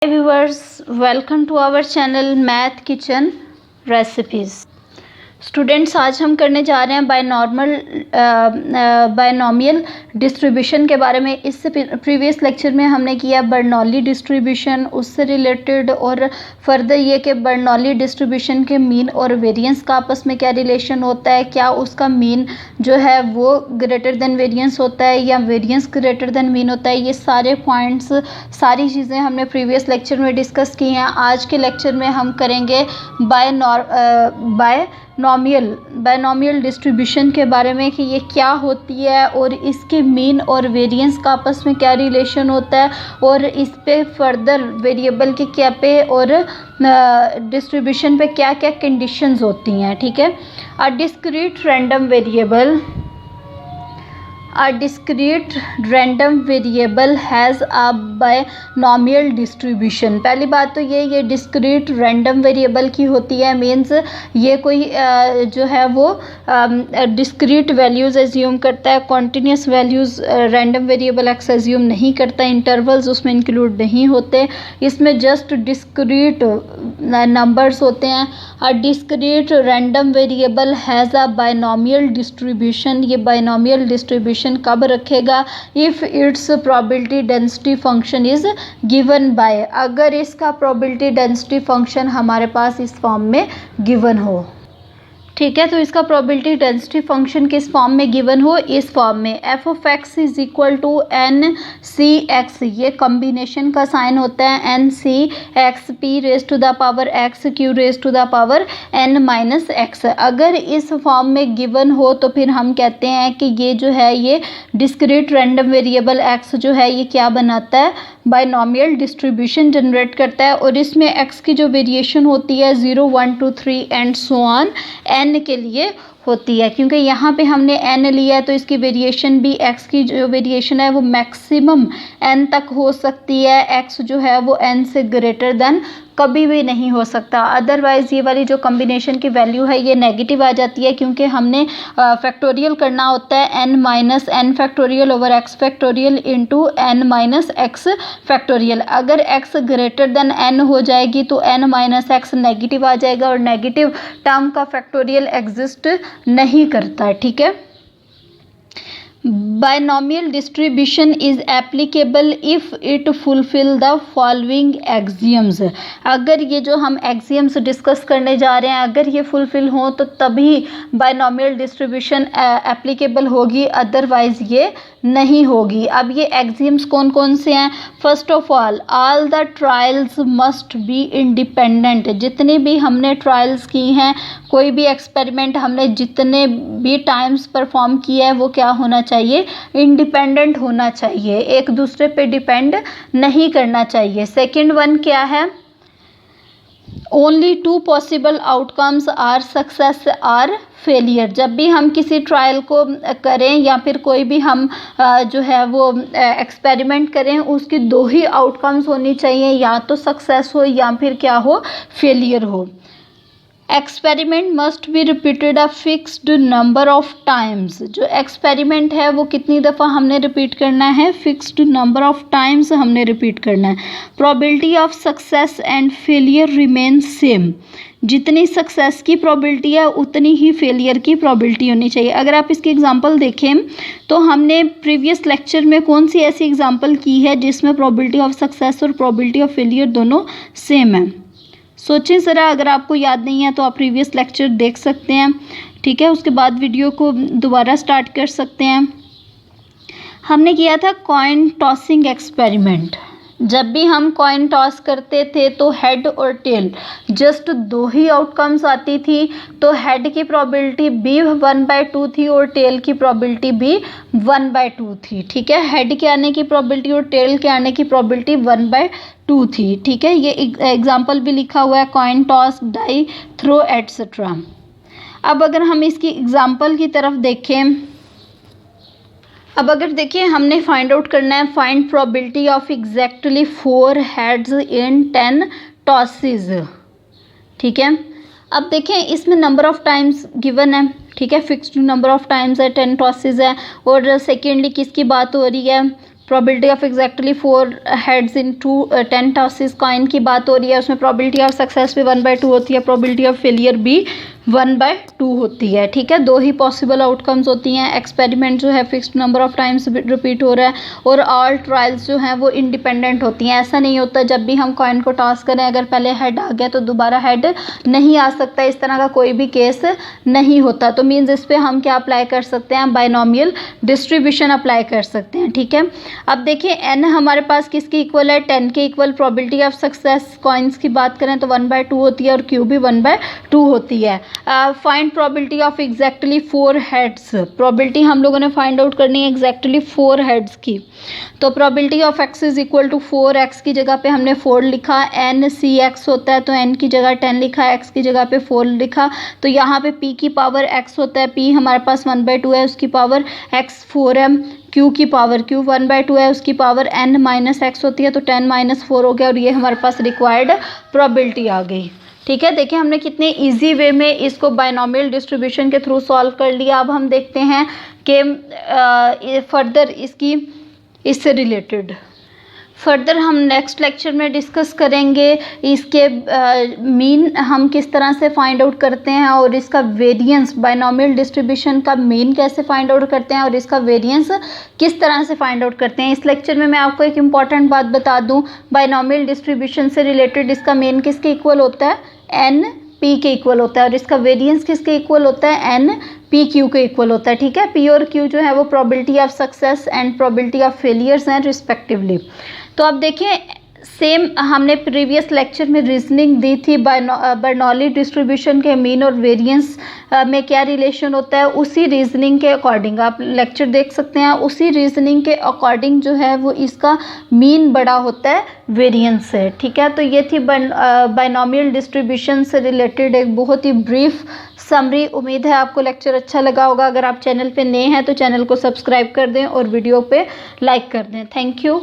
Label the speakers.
Speaker 1: Hi viewers, welcome to our channel Math Kitchen Recipes. Students, आज हम करने जा रहे हैं बायनॉमियल डिस्ट्रीब्यूशन के बारे में। इससे प्रीवियस लेक्चर में हमने किया बर्नौली डिस्ट्रीब्यूशन, उससे रिलेटेड, और फर्दर ये कि बर्नौली डिस्ट्रीब्यूशन के मीन और वेरिएंस का आपस में क्या रिलेशन होता है, क्या उसका मीन जो है वो ग्रेटर देन वेरिएंस होता है या वेरिएंस ग्रेटर देन मीन होता है। ये सारे पॉइंट्स, सारी चीज़ें हमने प्रीवियस लेक्चर में डिस्कस की हैं। आज के लेक्चर में हम करेंगे बायनॉमियल डिस्ट्रीब्यूशन के बारे में कि ये क्या होती है और इसके मीन और वेरिएंस का आपस में क्या रिलेशन होता है, और इस पे फर्दर वेरिएबल के क्या पे और डिस्ट्रीब्यूशन पे क्या क्या कंडीशंस होती हैं। ठीक है। A discrete random variable has a binomial distribution. पहली बात तो ये डिस्क्रीट रैंडम वेरिएबल की होती है, मीन्स ये कोई जो है वो डिस्क्रीट वैल्यूज़ एज्यूम करता है, continuous values random variable x assume नहीं करता, इंटरवल्स उसमें इंक्लूड नहीं होते, इसमें जस्ट डिस्क्रीट नंबर्स होते हैं। A discrete random variable has a binomial distribution. ये बायनॉमियल डिस्ट्रीब्यूशन कब रखेगा? If it's probability density function is given by, अगर इसका प्रोबेबिलिटी डेंसिटी फंक्शन हमारे पास इस फॉर्म में गिवन हो। ठीक है, तो इसका प्रोबेबिलिटी डेंसिटी फंक्शन किस फॉर्म में गिवन हो? इस फॉर्म में f of x is equal to n c x, ये कॉम्बिनेशन का साइन होता है, n c x p raise to the power x q raise to the power n minus x. अगर इस फॉर्म में गिवन हो तो फिर हम कहते हैं कि ये जो है ये डिस्क्रीट रैंडम वेरिएबल एक्स जो है ये क्या बनाता है? बायनॉमियल डिस्ट्रीब्यूशन जनरेट करता है। और इसमें एक्स की जो वेरिएशन होती है 0 1 2 3 एंड सो ऑन एन के लिए होती है, क्योंकि यहाँ पे हमने एन लिया है तो इसकी वेरिएशन भी, एक्स की जो वेरिएशन है वो मैक्सिमम एन तक हो सकती है। एक्स जो है वो एन से ग्रेटर देन कभी भी नहीं हो सकता, अदरवाइज़ ये वाली जो कॉम्बिनेशन की वैल्यू है ये नेगेटिव आ जाती है, क्योंकि हमने फैक्टोरियल करना होता है n minus n factorial over x factorial into n minus x factorial. अगर एक्स ग्रेटर देन एन हो जाएगी तो एन माइनस एक्स नेगेटिव आ जाएगा, और नेगेटिव टर्म का फैक्टोरियल एग्जिस्ट नहीं करता है। ठीक है। Binomial distribution is applicable if it fulfil the following axioms. अगर ये जो हम एक्सियम्स डिस्कस करने जा रहे हैं अगर ये फुलफिल हों तो तभी बायनॉमियल डिस्ट्रीब्यूशन एप्लीकेबल होगी, अदरवाइज ये नहीं होगी। अब ये एक्सियम्स कौन कौन से हैं? First of all the trials must be independent. जितनी भी हमने ट्रायल्स की हैं, कोई भी एक्सपेरिमेंट हमने जितने भी टाइम्स परफॉर्म किया है वो क्या होना चाहिए? इंडिपेंडेंट होना चाहिए, एक दूसरे पे डिपेंड नहीं करना चाहिए। सेकंड वन क्या है? Only two possible outcomes are success are failure. जब भी हम किसी ट्रायल को करें या फिर कोई भी हम जो है वो एक्सपेरिमेंट करें, उसकी दो ही आउटकम्स होनी चाहिए, या तो सक्सेस हो या फिर क्या हो? फेलियर हो। Experiment must be repeated a fixed number of times. जो एक्सपेरिमेंट है वो कितनी दफ़ा हमने रिपीट करना है? फिक्स्ड नंबर ऑफ टाइम्स हमने रिपीट करना है। Probability of success and failure remain same. जितनी सक्सेस की प्रोबेबिलिटी है उतनी ही फेलियर की प्रोबेबिलिटी होनी चाहिए। अगर आप इसकी एग्जांपल देखें तो हमने प्रीवियस लेक्चर में कौन सी ऐसी एग्जांपल की है जिसमें प्रोबेबिलिटी ऑफ सक्सेस और प्रोबेबिलिटी ऑफ फेलियर दोनों सेम है? सोचें ज़रा, अगर आपको याद नहीं है तो आप प्रीवियस लेक्चर देख सकते हैं। ठीक है, उसके बाद वीडियो को दोबारा स्टार्ट कर सकते हैं। हमने किया था कॉइन टॉसिंग एक्सपेरिमेंट। जब भी हम कॉइन टॉस करते थे तो हेड और टेल जस्ट दो ही आउटकम्स आती थी, तो हेड की प्रोबेबिलिटी भी 1/2 थी और टेल की प्रोबेबिलिटी भी 1/2 थी। ठीक है, हेड के आने की प्रोबेबिलिटी और टेल के आने की प्रोबेबिलिटी 1/2 थी। ठीक है, ये एग्जाम्पल भी लिखा हुआ है, coin toss, die throw et cetera. अब अगर हम इसकी एग्जाम्पल की तरफ देखें, अब अगर देखिए हमने फाइंड आउट करना है, find probability of exactly 4 heads in 10 tosses. ठीक है, अब देखें इसमें नंबर ऑफ टाइम्स गिवन है। ठीक है, फिक्स्ड नंबर ऑफ टाइम्स है, 10 टॉसेस है। और सेकेंडली किसकी बात हो रही है? Probability of exactly 4 heads in 10 tosses coin की बात हो रही है, उसमें प्रोबेबिलिटी ऑफ सक्सेस भी 1/2 होती है, प्रोबेबिलिटी ऑफ फेलियर भी 1/2 होती है। ठीक है, 2 ही पॉसिबल आउटकम्स होती हैं। एक्सपेरिमेंट जो है fixed number of times repeat हो रहा है, और ऑल ट्रायल्स जो हैं वो इंडिपेंडेंट होती हैं। ऐसा नहीं होता जब भी हम कॉइन को टॉस करें अगर पहले हेड आ गया तो दोबारा हेड नहीं आ सकता, इस तरह का कोई भी केस नहीं होता। तो मीन्स इस पर हम क्या अप्लाई कर सकते हैं, बाइनोमियल डिस्ट्रीब्यूशन अप्लाई कर सकते हैं। ठीक है, अब देखिए n हमारे पास किसके इक्वल है, 10 के equal. Probability of success coins की बात करें तो 1/2 होती है और q भी 1/2 होती है। Find probability of exactly 4 heads, probability हम लोगों ने फाइंड आउट करनी है एग्जैक्टली 4 हेड्स की। तो probability of x is equal to 4x की जगह पे हमने 4 लिखा, n cx होता है तो n की जगह 10 लिखा, x की जगह पे 4 लिखा। तो यहाँ पे p की पावर x होता है, p हमारे पास 1/2 है, उसकी पावर x 4m, q की पावर q 1/2 है, उसकी पावर n माइनस x होती है, तो 10 माइनस 4 हो गया, और ये हमारे पास रिक्वायर्ड प्रोबेबिलिटी आ गई। ठीक है, देखिए हमने कितने इजी वे में इसको बाइनोमियल डिस्ट्रीब्यूशन के थ्रू सॉल्व कर लिया। अब हम देखते हैं कि फर्दर इससे रिलेटेड फर्दर हम नेक्स्ट लेक्चर में डिस्कस करेंगे इसके मीन हम किस तरह से फाइंड आउट करते हैं, और इसका वेरिएंस, बाइनोमियल डिस्ट्रीब्यूशन का मीन कैसे फाइंड आउट करते हैं और इसका वेरिएंस किस तरह से फाइंड आउट करते हैं। इस लेक्चर में मैं आपको एक इम्पॉर्टेंट बात बता दूं, बाइनोमियल डिस्ट्रीब्यूशन से रिलेटेड इसका मीन किसके इक्वल होता है, n p के इक्वल होता है, और इसका वेरिएंस किसके इक्वल होता है, n p q के इक्वल होता है। ठीक है, p और q जो है वो probability of success and probability of failures हैं रिस्पेक्टिवली। तो अब देखिए सेम हमने प्रीवियस लेक्चर में रीजनिंग दी थी बर्नौली डिस्ट्रीब्यूशन के मीन और वेरिएंस में क्या रिलेशन होता है, उसी रीजनिंग के अकॉर्डिंग आप लेक्चर देख सकते हैं, उसी रीजनिंग के अकॉर्डिंग जो है वो इसका मीन बड़ा होता है वेरिएंस से। ठीक है, तो ये थी बाइनोमियल डिस्ट्रीब्यूशन से रिलेटेड एक बहुत ही ब्रीफ समरी। उम्मीद है आपको लेक्चर अच्छा लगा होगा। अगर आप चैनल पे नए हैं तो चैनल को सब्सक्राइब कर दें और वीडियो पे लाइक कर दें। Thank you.